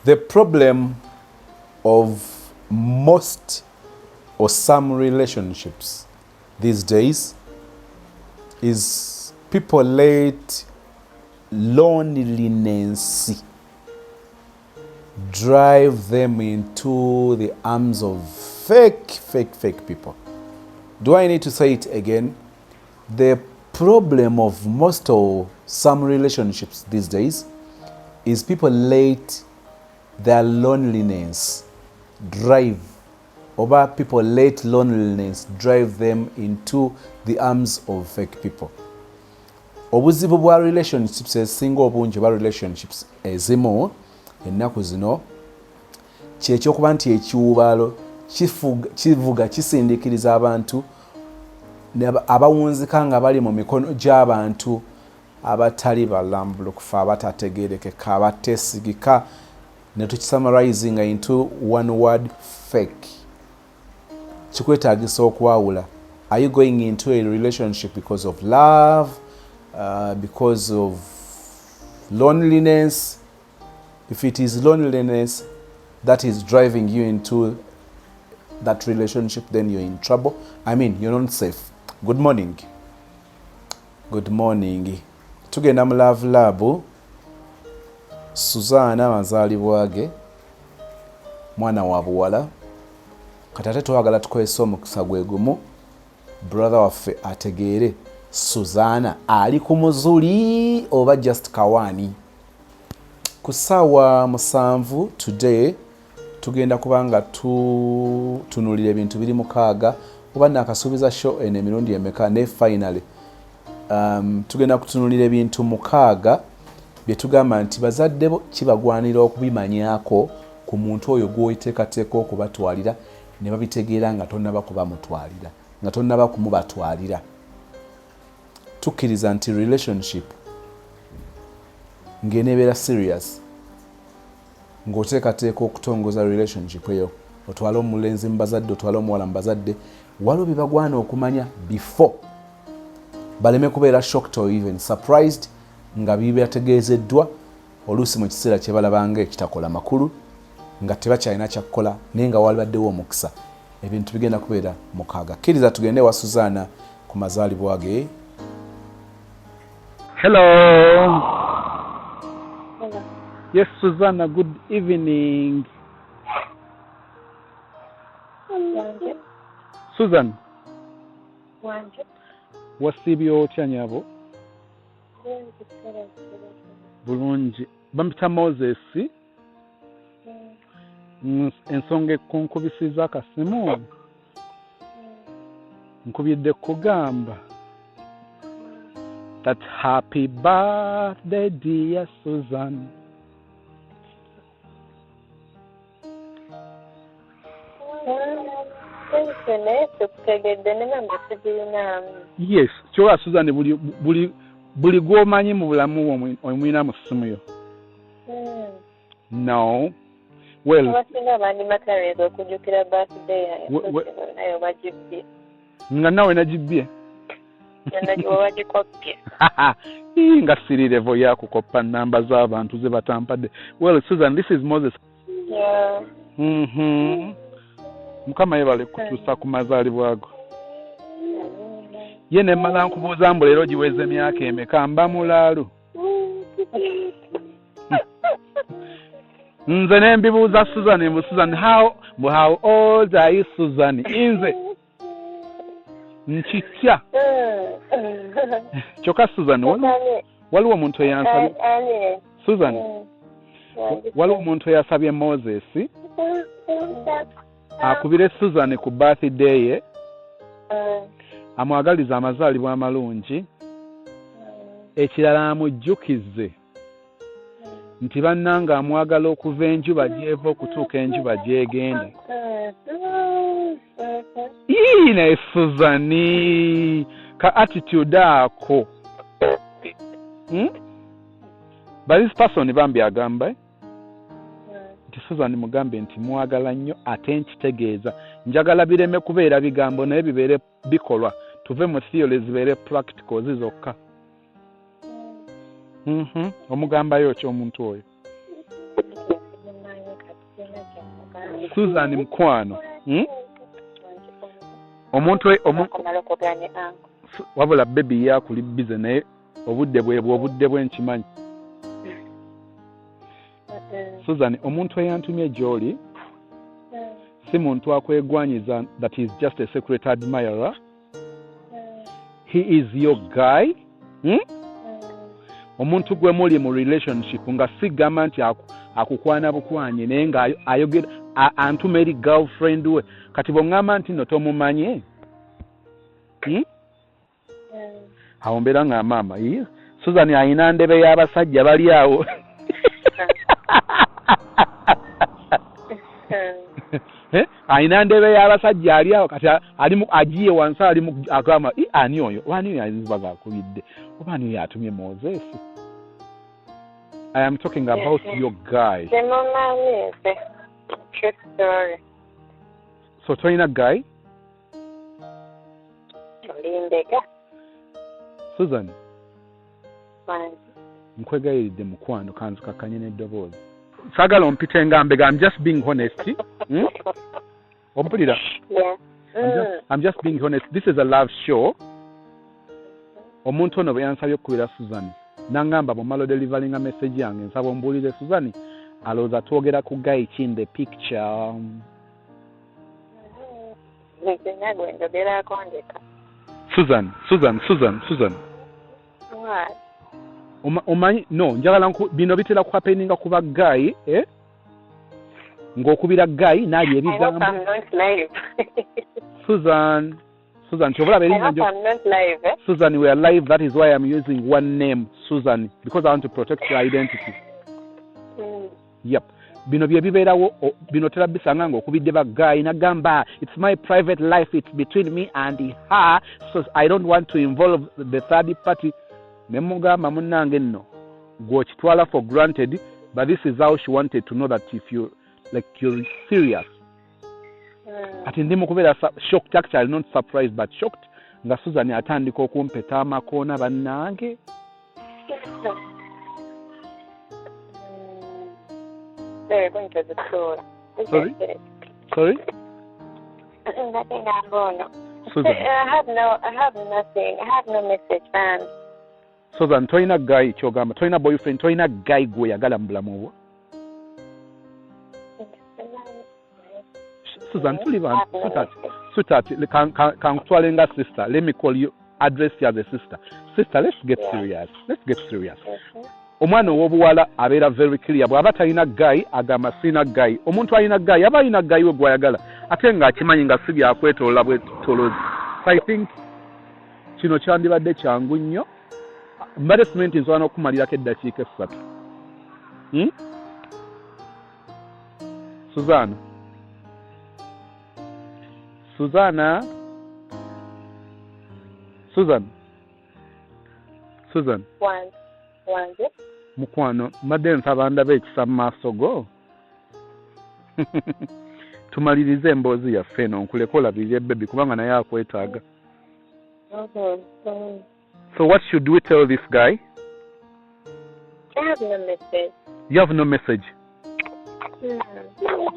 The problem of most or some relationships these days is people let loneliness drive them into the arms of fake people. Do I need to say it again? The problem of most or some relationships these days is people let their loneliness drive, or people let loneliness drive them into the arms of fake people. Obuzibu bwa relationships esinga obungi bwa relationships ezimu ennaku zino kyekyokuba nti ekiwubaalo kivuga kisindikiriza abantu abawunzika nga bali mu mikono gy'abantu abatali balambulukufu, abatategeerekeka, abateesigika, ne tukisummarizing into one word, fake. Kikwetaagisa okwawula. Are you going into a relationship because of love, because of loneliness? If it is loneliness that is driving you into that relationship, then you're in trouble. I mean, you're not safe. Good morning. Good morning. Tugenda mu love lab. Suzana mazaalibwa ge mwana wa buwala. Katate twagala tukozesa omukisa gwe gumu. Brother waffe ategeere Suzana ali ku muzuli oba just kawaani. Ku ssaawa 7 today tugenda kubanga tunulira ebintu biri 6 oba nakasuubiza show eno emirundi emeka ne finally tugenda kutunulira ebintu 6 bye tugamba nti bazadde bo kibagwanira okubimanyaako ku muntu oyo gw'oyiteekateeka okubatwalira ne babitegeera nga tonnaba kubamutwalira, nga tonnaba kumubatwalira. Tukkiriza nti relationship ng'eneebeera serious ng'oteekateeka okutongoza relationship eyo, otwala omulenzi mu bazadde, otwala omuwala mu bazadde, waliwo bye bagwana okumanya before baleme kubeera shocked or even surprised nga bibategeezeddwa oluusi mu kiseera kye balabanga ekitakola makulu nga tebakyalina kyakukola naye nga walibaddewo omukisa. Ebintu bigenda kubeera 6. Kkiriza tugende wa Suzana ku mazaalibwa ge. Hello. Hello. Yes, Susanna, good evening. Wanje. Susan, Wanje. wasiibye otya nyabo? Wanje. Bulungi. Bampita Moses. Ensonga ekkunkubisiza akasimu nkubidde kugamba that happy birthday dear Susan. Yes, kyowa Susan buli gw'omanyi mu bulamu omwina mu ssimu yo. No. Well, nga nawe nagibbye nga siri level yakukoppa namba z'abantu ze batampadde. Well, Susan, this is Moses. Yeah. Mukama yebale kutuusa ku mazaalibwa go. Ye ne mmala nkubuuza mbu leero giweze emyaka emeka mba mulaalu. Nze ne mbibuuza Susan, how old are you, Susan? Inze nkitya kyokka Susan, waliwo omuntu eyansabye Susan, waliwo omuntu eyasabye Moses akubire Susan ku birthday ye amwagaliza amazaalibwa amalungi, ekirala amujjukize nti bannanga amwagala okuva enjuba gy'eva okutuuka enjuba gy'egenda. Naye Suzani ka attitude ako but this person bambi agamba nti Susan mugambe nti mwagala nnyo ate nkitegeeza njagala bireme kubeera bigambo naye bibeere bikolwa, tuve mu theory zibeere practical zizokka. Omugambayo ki omuntu oyo? Susan mukwano. Omuntu wabula baby yakuli busy naye obudde bwenkimanyi. Susan, omuntu eyantumye gy'oli si muntu akwegwanyiza that he is just a secret admirer. He is your guy. Omuntu gwe muli mu relationship nga sigamba nti akukwana bukwanye naye nga ayogera antuma eri girlfriend we kati bw'oŋŋamba nti no tomumanye. Awo mbeera nga maama Susan ayina ndebe y'abasajja bali awo. Ayina ndebe y'abasajja ali awo kati agiye wansi alimu agamba ani oyo ayinza bakubidde oba ani oyo atumye Moses. I am talking about your guy. True story. So toyina guy? Olimbega. Susan. Fine. Nkwegayiridde mukwano kanzikakanye n'eddoboozi. Sagala ompite ngambega. I'm just being honest. Ompulira? Yeah. I'm just being honest. This is a love show. Omuntu ono bwe yansabye okukubira Susan. Nangamba bw'omala delivering a message yange nsaba ombuulire Susan. Alowooza twogera ku guy ki in the picture. Susan. What? Omanyi no njagala bino bitera ku happeninga kuba guy ng'okubira guy n'ali ebigambo. I'm not live. Susan kyobula Susan, we are live. That is why I'm using one name, Susan, because I want to protect your identity. Yep. Bino bye bibeerawo bino tera bisanga ng'okubidde ba guy nagamba it's my private life, it's between me and her, so I don't want to involve the third party. Nemugamba munnange nno gw'okitwala for granted, but this is how she wanted to know that if you're serious. Ati ndi mukubeera shocked, actually not surprised but shocked nga Susan atandika okumpeta amakoona bannange. They're going to the store. Sorry? Nothing I'm going. Susan. I have nothing. I have no message, man. Susan, toyina guy kyogamba, toyina boyfriend, toyina guy gw'oyagala mu bulamu bwo. Susan, tuli bantu, sweetheart, kankutwale nga sister. Let me call you, address you as a sister. Sister, let's get serious. Omwana ow'obuwala abeera very clear. Bw'aba talina guy agamba sina guy. Omuntu alina guy aba alina guy we gw'ayagala ate ng'akimanyi nga si byakwetolola bwetolozi. So I think kino kyandibadde kyangu nnyo. Mbadde simanyi nsobola n'okumalirako eddakiika 3. Susan. Wanze. Mukwano, mbadde nsaba ndabe ekisa mu maaso go. Tumalirize emboozi yaffe eno nkuleko olabirire baby kubanga naye akwetaaga. So what should we tell this guy? I have no message. You have no message?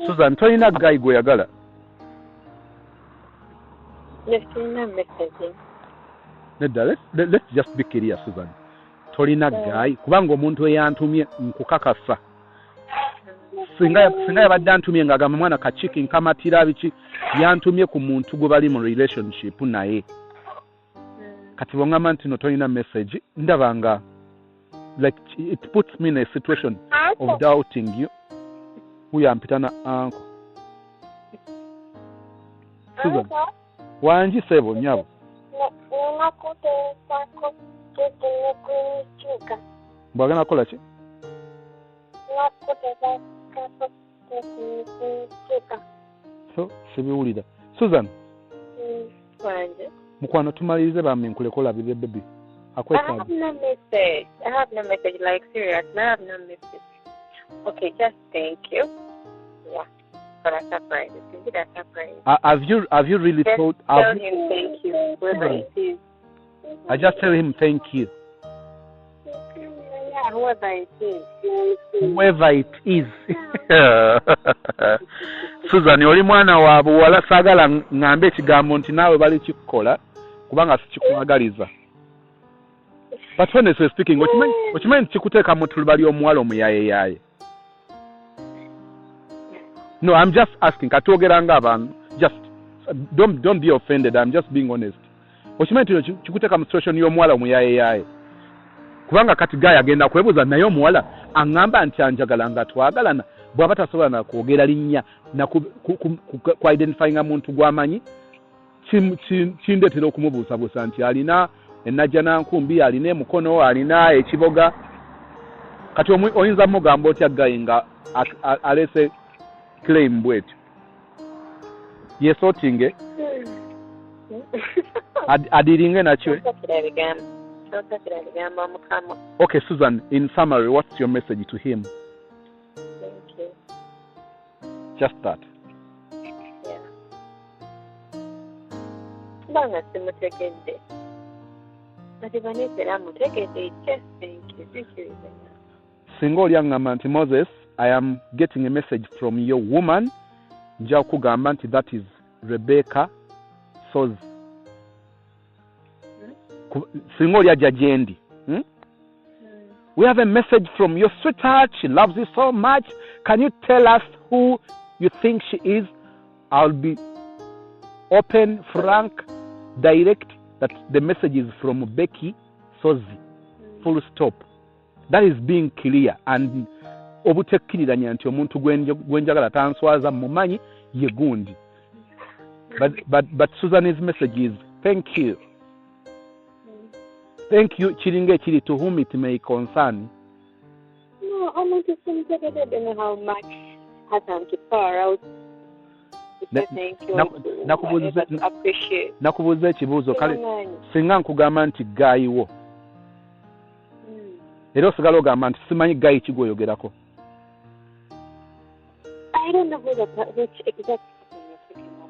Susan, toyina guy gw'oyagala? There's no message. Nedda, let's just be clear, Susan. Tolina guy kubanga omuntu eyantumye nkukakasa. Singa yabadde antumye ng'agamba mwana kachiki nkamatira biki yantumye ku muntu gwe bali mu relationship naye. Kati bw'ongamba nti no tolina message ndaba nga like it puts me in a situation of doubting you. Uyampita na uncle. Susan. Wanji sebo nyabo. Mbwagana kola ki? So, sibiwulira. Susan. Mukwano tumalirize bambi nkuleko olabirire baby. I have no message. Like serious. I have no message. Okay, just thank you. Yeah. For a surprise. It's a surprise. Have you really just thought? Tell him thank you. Whoever it is. I just tell him thank you. Yeah, whoever it is. Whoever it is. Susan oli mwana wa buwala saagala ng'ambe ekigambo nti naawe bali kikukola kubanga sikikwagaliza. But honestly speaking, okimanyi kikuteeka mu tuluba ly'omuwala omuyayeyaye. No, I'm just asking. Katwogeranga abantu. Just don't be offended. I'm just being honest. Okimanyi kikuteeka mu situation y'omuwala omuyayeyaye. Kubanga kati gaye agenda kwebuuza naye omuwala aŋŋamba nti anjagala nga twagalana bw'aba tasobola na kwogera linnya na ku identifyinga muntu gw'amanyi kindeetera okumubuusabuusa nti alina ennajja nankumbi, alina emukono, alina ekiboga. Kati oyinza mugamba otya gaye nga alese claim bwetyo yesotinge adiringe nakyo. Okay, Susan, in summary, what's your message to him? Thank you. Just that. Yeah. Banga simutegedde. Ati banezera mutegedde. Just thank you. Thank you. Singo lyangamba nti Moses, I am getting a message from your woman. Nja kugamba nti that is Rebecca Soz. Singo lyajja gyendi. We have a message from your sweetheart. She loves you so much. Can you tell us who you think she is? I'll be open, frank, direct. That the message is from Becky Sozi. Full stop. That is being clear. And obutekkiriranya nti omuntu gwenjagala tanswaza mumanyi ye gundi. But Susan's message is thank you. Thank you, Chiringe Chiri, to whom it may concern. No, I'm not just saying I don't know how much has come to far out. Thank you. Appreciate. Nakubuuza ekibuuzo kale singa nkugamba nti gaayiwo. Era osigala ogamba nti simanyi gaayi kigwoyogerako. I don't know which exact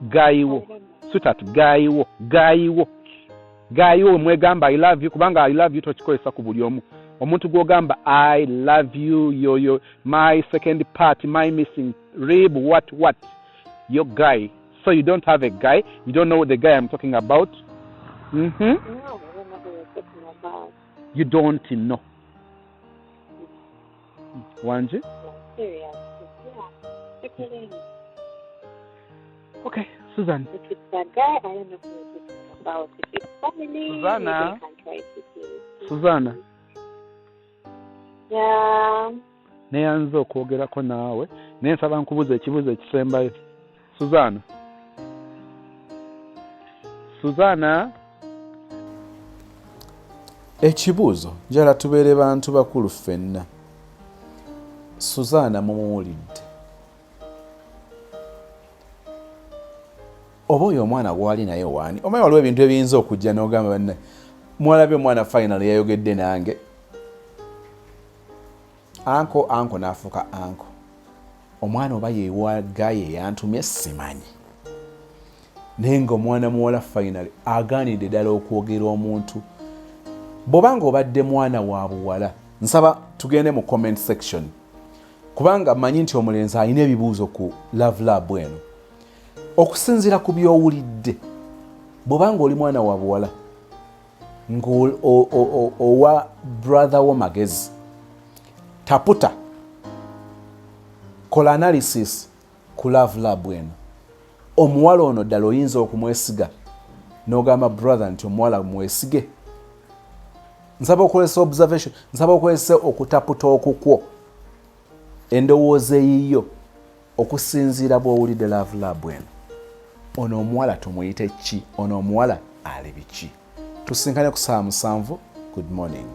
gaayiwo. Sweetheart, gaayiwo. Gaayiwo mwegamba I love you kubanga I love you tokikozesa ku buli omu. Omuntu gw'ogamba I love you, yo my second part, my missing rib, what? Your guy. So you don't have a guy? You don't know the guy I'm talking about? No, I don't know who you're talking about. You don't know. Wanji? Yeah, serious. Yeah. Okay, Susan. If it's a guy, I don't know who you're talking about. If it's family, Susanna. maybe I can try to see. Susanna. Yeah. Neyanza okwogerako naawe naye nsaba nkubuuza ekibuuzo ekisembayo. Susanna. Ekibuuzo njala tubeere bantu bakulu ffenna. Susanna mumuwulidde. Oba oyo omwana gwali naye waani? Omanyi waliwo ebintu ebiyinza okujja n'ogamba banne mwalabye omwana final yayogedde nange. Anko n'afuuka anko. Omwana oba yeewa gaye yantumye simanyi. Naye ng'omwana muwala final agaanidde ddala okwogera omuntu. Bw'obanga obadde mwana wa buwala nsaba tugende mu comment section. Kubanga mmanyi nti omulenzi alina ebibuuzo ku Love Lab eno. Okusinziira ku by'owulidde, bw'obanga oli mwana wa buwala ng'owa brother wo magezi, taputa kola analysis ku Love Lab eno. Omuwala ono ddala oyinza okumwesiga n'ogamba brother nti omuwala mwesige. Nsaba okozesa observation, nsaba okozesa okutaputa okukwo endowooza eyiyo okusinziira bw'owulidde Love Lab eno. Ono omuwala tumuyite ki? Ono omuwala ali biki? Tusinkane ku 7. Good morning.